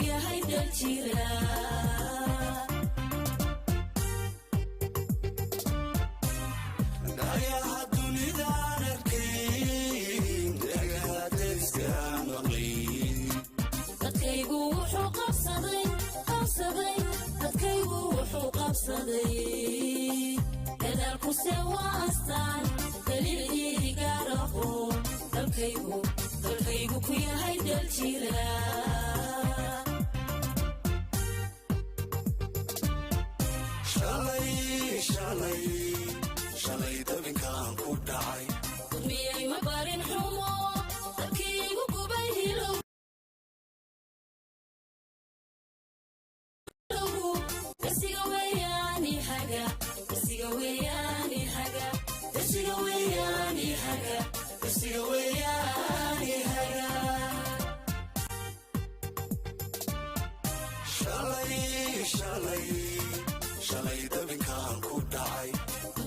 yahay dal jira ayaha dunida arkay dagaha deska maqlay dadkaygu wuxuu qabsaday dadkaygu wuxuu qabsaday dadaalku se waa astaan daliil igaaraho dalkaygu ku yahay dal jira shalay dabinkaan ku dhacay miyay ma barin xumo dadkaygu gubay hilow dasiga weeyaani haga dasiga weeyaani haga dasiga weeyaani haga dasiga weeyaani haga shalay dabinkaan ku dhacay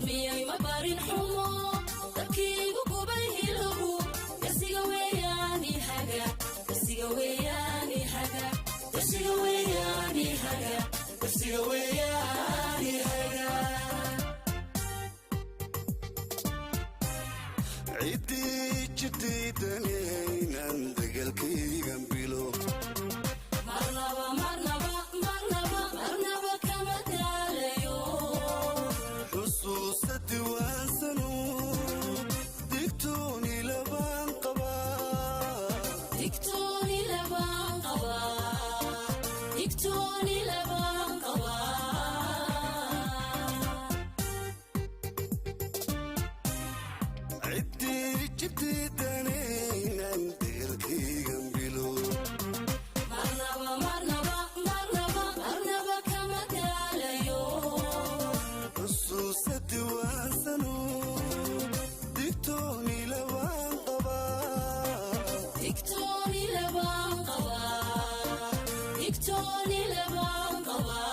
miyay ma barin xumo dadkaygu gubay hilow dasiga weeyaani haga dasiga weeyaani haga dasiga weeyaani haga dasiga weeyaani haga ciddii jidaydanaynan dagalkaygan bilo marnaba kama daalayo xusuusta diwaansano digtooni labaan qabaa digtooni labaan qabaa digtooni labaan qabaa ciddii jidaydanaynan dagalkaygan bilo marnaba kama daalayo xusuusta diwaansano digtooni labaan qabaa digtooni labaan qabaa digtooni labaan qabaa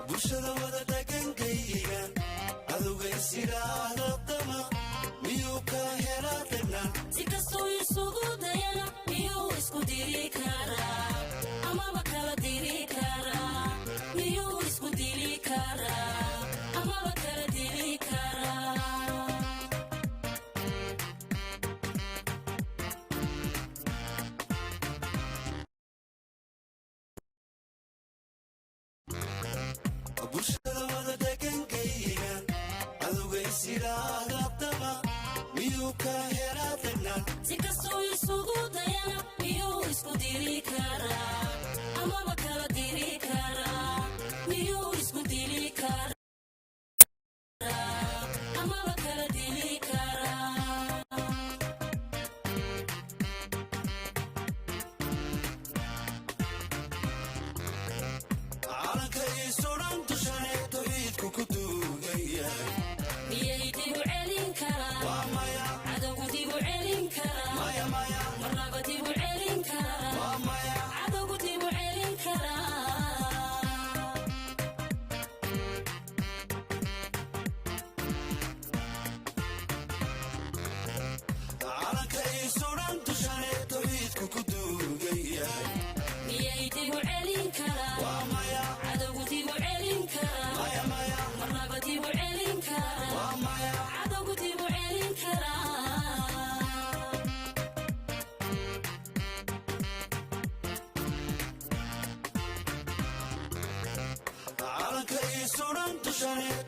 bulshada wada dhagankaygan cadowga isiraadadama miyuu ka helaa dhanaan si kastuu isugu dayana miyuu isku diri karaa amaba kala diri karaa miyuu isku diri karaa amaba kala diri karaa bulshada wada dhagankaygan cadowga isiraadadama miyuu ka helaa dhanaan si kastuu isugu dayana miyuu isku diri karaa amaba kala diri karaa miyuu isku diri karaa amaba kala diri karaa calanka iisuran dushaneed tawxiidku ku duugan yahay miyay dib u celin karaa waa maya cadowgu dib u celin karaa maya maya marnaba dib u celin karaa waa maya cadowgu dib u celin karaa calanka iisuran dushaneed tawxiidku ku duugan yahay miyay dib u celin karaa waa maya cadowgu dib u celin karaa maya maya marnaba dib u celin karaa waa maya cadowgu dib u celin karaa calanka iisuran dushaneed